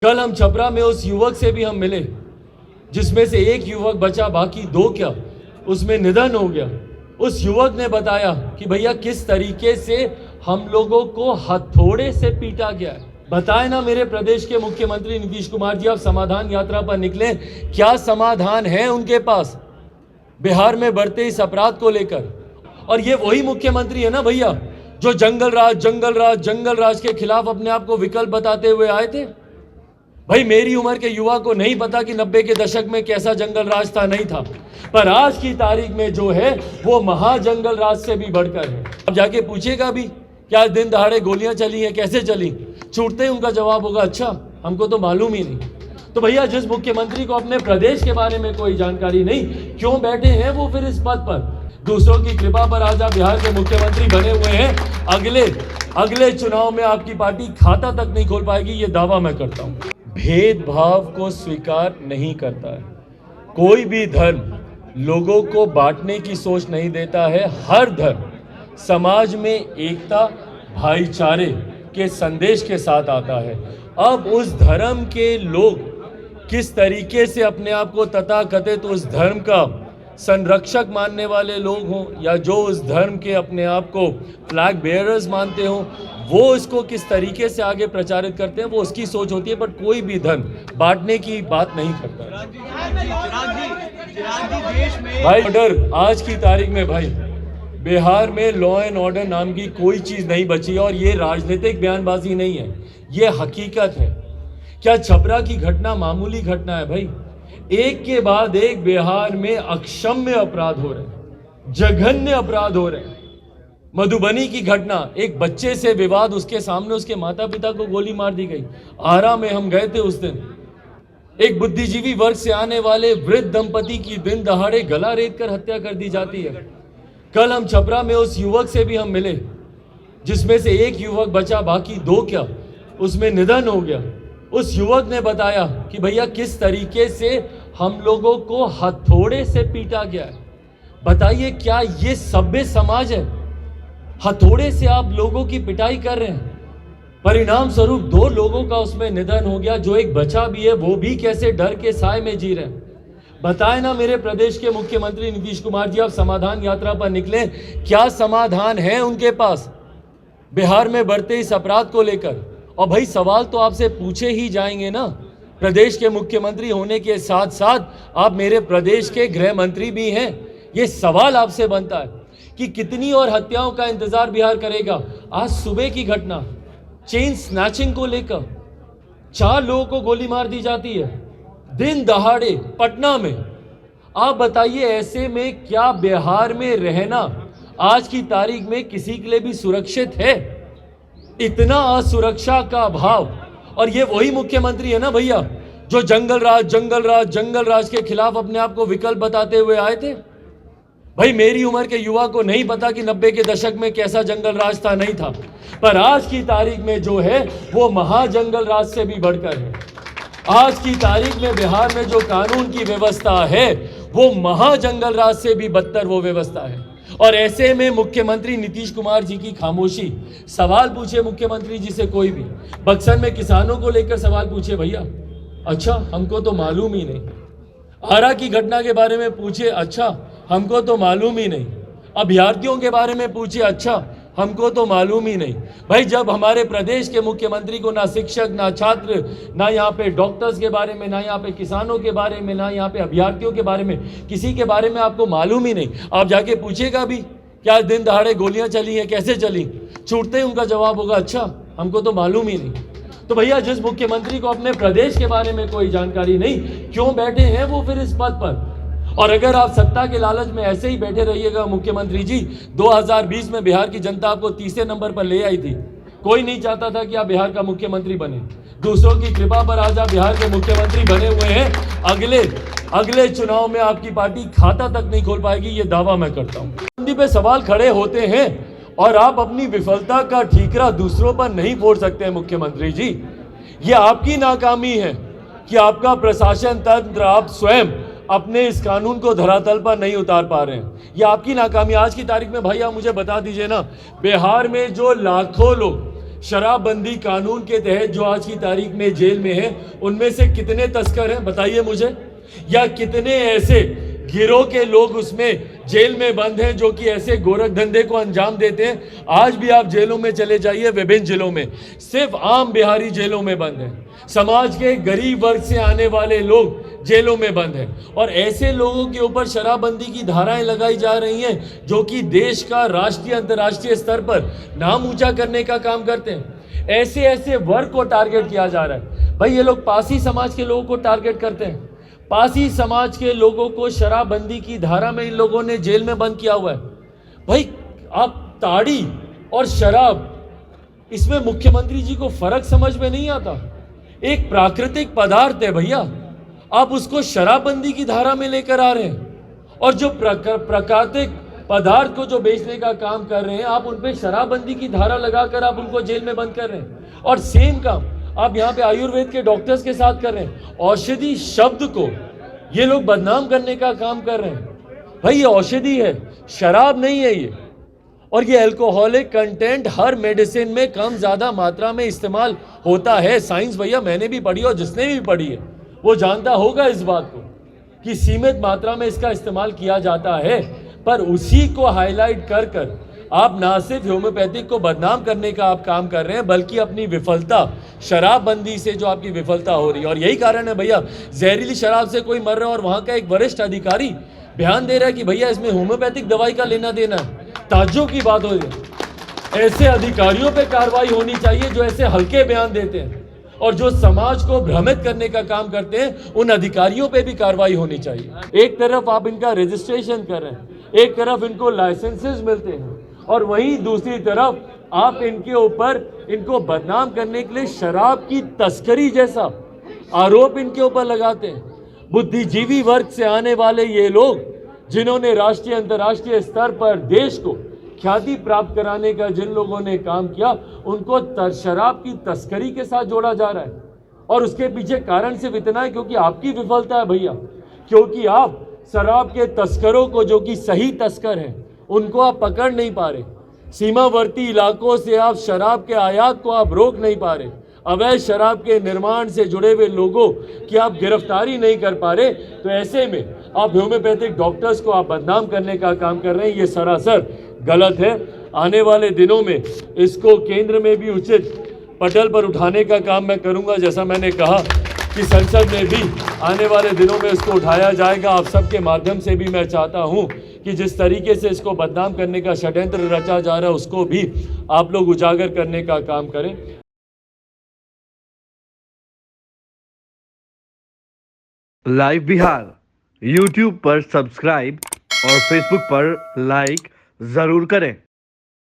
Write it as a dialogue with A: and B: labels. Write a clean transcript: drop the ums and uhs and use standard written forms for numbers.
A: कल हम छपरा में उस युवक से भी हम मिले जिसमें से एक युवक बचा, बाकी दो क्या उसमें निधन हो गया। उस युवक ने बताया कि भैया किस तरीके से हम लोगों को हथौड़े से पीटा गया है। बताए ना मेरे प्रदेश के मुख्यमंत्री नीतीश कुमार जी, आप समाधान यात्रा पर निकले, क्या समाधान है उनके पास बिहार में बढ़ते इस अपराध को लेकर? और ये वही मुख्यमंत्री है ना भैया जो जंगल राज के खिलाफ अपने आप को विकल्प बताते हुए आए थे। भाई मेरी उम्र के युवा को नहीं पता कि 90 के दशक में कैसा जंगल राज था, नहीं था, पर आज की तारीख में जो है वो महाजंगल राज से भी बढ़कर है। अब जाके पूछेगा भी क्या दिन दहाड़े गोलियां चली हैं, कैसे चली, छूटते ही उनका जवाब होगा अच्छा हमको तो मालूम ही नहीं। तो भैया जिस मुख्यमंत्री को अपने प्रदेश के बारे में कोई जानकारी नहीं, क्यों बैठे हैं वो फिर इस पद पर? दूसरों की कृपा पर आज आप बिहार के मुख्यमंत्री बने हुए हैं, अगले चुनाव में आपकी पार्टी खाता तक नहीं खोल पाएगी, ये दावा मैं करता हूं। भेदभाव को स्वीकार नहीं करता है, कोई भी धर्म लोगों को बांटने की सोच नहीं देता है। हर धर्म समाज में एकता भाईचारे के संदेश के साथ आता है। अब उस धर्म के लोग किस तरीके से अपने आप को तथाकथित उस धर्म का संरक्षक मानने वाले लोग हों या जो उस धर्म के अपने आप को फ्लैग बेयरर्स मानते हों, वो इसको किस तरीके से आगे प्रचारित करते हैं वो उसकी सोच होती है, बट कोई भी धर्म बांटने की बात नहीं करता। भाई ऑर्डर आज की तारीख में भाई बिहार में लॉ एंड ऑर्डर नाम की कोई चीज नहीं बची, और ये राजनीतिक बयानबाजी नहीं है, ये हकीकत है। क्या छपरा की घटना मामूली घटना है? भाई एक के बाद एक बिहार में अक्षम्य अपराध हो रहे हैं, जघन्य अपराध हो रहे हैं। मधुबनी की घटना, एक बच्चे से विवाद, उसके सामने उसके माता पिता को गोली मार दी गई। आरा में हम गए थे उस दिन, एक बुद्धिजीवी वर्ग से आने वाले वृद्ध दंपति की दिन दहाड़े गला रेत कर हत्या कर दी जाती है। कल हम छपरा में उस युवक से भी हम मिले जिसमें से एक युवक बचा, बाकी दो क्या उसमें निधन हो गया। उस युवक ने बताया कि भैया किस तरीके से हम लोगों को हथौड़े से पीटा गया है। बताइए क्या ये सभ्य समाज है? हथौड़े से आप लोगों की पिटाई कर रहे हैं, परिणाम स्वरूप दो लोगों का उसमें निधन हो गया, जो एक बचा भी है वो भी कैसे डर के साए में जी रहे हैं। बताए ना मेरे प्रदेश के मुख्यमंत्री नीतीश कुमार जी, आप समाधान यात्रा पर निकले, क्या समाधान है उनके पास बिहार में बढ़ते इस अपराध को लेकर? और भाई सवाल तो आपसे पूछे ही जाएंगे ना, प्रदेश के मुख्यमंत्री होने के साथ साथ आप मेरे प्रदेश के गृह मंत्री भी हैं। ये सवाल आपसे बनता है कि कितनी और हत्याओं का इंतजार बिहार करेगा। आज सुबह की घटना चेन स्नैचिंग को लेकर 4 लोगों को गोली मार दी जाती है दिन दहाड़े पटना में। आप बताइए ऐसे में क्या बिहार में रहना आज की तारीख में किसी के लिए भी सुरक्षित है? इतना असुरक्षा का अभाव। और ये वही मुख्यमंत्री है ना भैया जो जंगल राज के खिलाफ अपने आप को विकल्प बताते हुए आए थे। भाई मेरी उम्र के युवा को नहीं पता कि 90 के दशक में कैसा जंगल राज था, नहीं था, पर आज की तारीख में जो है वो महाजंगल राज से भी बढ़कर है। आज की तारीख में बिहार में जो कानून की व्यवस्था है वो महाजंगल राज से भी बदतर वो व्यवस्था है। और ऐसे में मुख्यमंत्री नीतीश कुमार जी की खामोशी, सवाल पूछे मुख्यमंत्री जी से कोई भी, बक्सर में किसानों को लेकर सवाल पूछे, भैया अच्छा हमको तो मालूम ही नहीं। आरा की घटना के बारे में पूछे, अच्छा हमको तो मालूम ही नहीं। अभ्यर्थियों के बारे में पूछे, अच्छा हमको तो मालूम ही नहीं। भाई जब हमारे प्रदेश के मुख्यमंत्री को ना शिक्षक, ना छात्र, ना यहाँ पे डॉक्टर्स के बारे में, ना यहाँ पे किसानों के बारे में, ना यहाँ पे अभ्यर्थियों के बारे में, किसी के बारे में आपको मालूम ही नहीं, आप जाके पूछेगा भी क्या दिन दहाड़े गोलियां चली हैं, कैसे चली, छूटते ही उनका जवाब होगा अच्छा हमको तो मालूम ही नहीं। तो भैया जिस मुख्यमंत्री को अपने प्रदेश के बारे में कोई जानकारी नहीं, क्यों बैठे हैं वो फिर इस पद पर? और अगर आप सत्ता के लालच में ऐसे ही बैठे रहिएगा मुख्यमंत्री जी, 2020 में बिहार की जनता आपको तीसरे नंबर पर ले आई थी। कोई नहीं चाहता था कि आप बिहार का मुख्यमंत्री बने। दूसरों की कृपा पर आज आप बिहार के मुख्यमंत्री बने हुए हैं, अगले चुनाव में आपकी पार्टी खाता तक नहीं खोल पाएगी, ये दावा मैं करता हूँ। पे सवाल खड़े होते हैं और आप अपनी विफलता का ठीकरा दूसरों पर नहीं फोड़ सकते हैं मुख्यमंत्री जी। ये आपकी नाकामी है कि आपका प्रशासन तंत्र, आप स्वयं अपने इस कानून को धरातल पर नहीं उतार पा रहे हैं। ये आपकी नाकामी। आज की तारीख में भाई आप मुझे बता दीजिए ना, बिहार में जो लाखों लोग शराबबंदी कानून के तहत जो आज की तारीख में जेल में है, उनमें से कितने तस्कर हैं बताइए मुझे, या कितने ऐसे गिरोह के लोग उसमें जेल में बंद हैं जो कि ऐसे गोरख धंधे को अंजाम देते हैं। आज भी आप जेलों में चले जाइए, विभिन्न जिलों में सिर्फ आम बिहारी जेलों में बंद हैं, समाज के गरीब वर्ग से आने वाले लोग जेलों में बंद हैं, और ऐसे लोगों के ऊपर शराबबंदी की धाराएं लगाई जा रही हैं जो कि देश का राष्ट्रीय अंतर्राष्ट्रीय स्तर पर नाम ऊंचा करने का काम करते हैं। ऐसे ऐसे वर्ग को टारगेट किया जा रहा है। भाई ये लोग पासी समाज के लोगों को टारगेट करते हैं, पासी समाज के लोगों को शराबबंदी की धारा में इन लोगों ने जेल में बंद किया हुआ है। भाई आप ताड़ी और शराब, इसमें मुख्यमंत्री जी को फर्क समझ में नहीं आता। एक प्राकृतिक पदार्थ है भैया, आप उसको शराबबंदी की धारा में लेकर आ रहे हैं, और जो प्राकृतिक पदार्थ को जो बेचने का काम कर रहे हैं आप उन पे शराबबंदी की धारा लगाकर आप उनको जेल में बंद कर रहे हैं। और सेम काम आप यहाँ पे आयुर्वेद के डॉक्टर्स के साथ कर रहे हैं। औषधि शब्द को ये लोग बदनाम करने का काम कर रहे हैं। भाई ये औषधि है, शराब नहीं है ये। और ये अल्कोहलिक कंटेंट हर मेडिसिन में कम ज़्यादा मात्रा में इस्तेमाल होता है। साइंस भैया मैंने भी पढ़ी और जिसने भी पढ़ी है वो जानता होगा इस बात को कि सीमित मात्रा में इसका इस्तेमाल किया जाता है। पर उसी को हाईलाइट कर कर आप ना सिर्फ होम्योपैथिक को बदनाम करने का आप काम कर रहे हैं, बल्कि अपनी विफलता, शराबबंदी से जो आपकी विफलता हो रही है, और यही कारण है भैया जहरीली शराब से कोई मर रहा है और वहाँ का एक वरिष्ठ अधिकारी बयान दे रहा है कि भैया इसमें होम्योपैथिक दवाई का लेना देना है। ताज्जुब की बात हो रही है। ऐसे अधिकारियों पे कार्रवाई होनी चाहिए जो ऐसे हल्के बयान देते हैं, और जो समाज को भ्रमित करने का काम करते हैं उन अधिकारियों पे भी कार्रवाई होनी चाहिए। एक तरफ आप इनका रजिस्ट्रेशन कर रहे हैं, एक तरफ इनको लाइसेंसेस मिलते हैं, और वहीं दूसरी तरफ आप इनके ऊपर इनको बदनाम करने के लिए शराब की तस्करी जैसा आरोप इनके ऊपर लगाते हैं। बुद्धिजीवी वर्ग से आने वाले ये लोग जिन्होंने राष्ट्रीय अंतर्राष्ट्रीय स्तर पर देश को ख्याति प्राप्त कराने का जिन लोगों ने काम किया, उनको शराब की तस्करी के साथ जोड़ा जा रहा है। और उसके पीछे कारण सिर्फ इतना है क्योंकि आपकी विफलता है भैया, क्योंकि आप शराब के तस्करों को, जो कि सही तस्कर हैं, उनको आप पकड़ नहीं पा रहे। सीमावर्ती इलाकों से आप शराब के आयात को आप रोक नहीं पा रहे। अवैध शराब के निर्माण से जुड़े हुए लोगों की आप गिरफ्तारी नहीं कर पा रहे। तो ऐसे में आप होम्योपैथिक डॉक्टर्स को आप बदनाम करने का काम कर रहे हैं। ये सरासर गलत है। आने वाले दिनों में इसको केंद्र में भी उचित पटल पर उठाने का काम मैं करूंगा। जैसा मैंने कहा कि संसद में भी आने वाले दिनों में इसको उठाया जाएगा। आप सबके माध्यम से भी मैं चाहता हूं कि जिस तरीके से इसको बदनाम करने का षड्यंत्र रचा जा रहा है उसको भी आप लोग उजागर करने का काम करें।
B: लाइव बिहार यूट्यूब पर सब्सक्राइब और फेसबुक पर लाइक जरूर करें।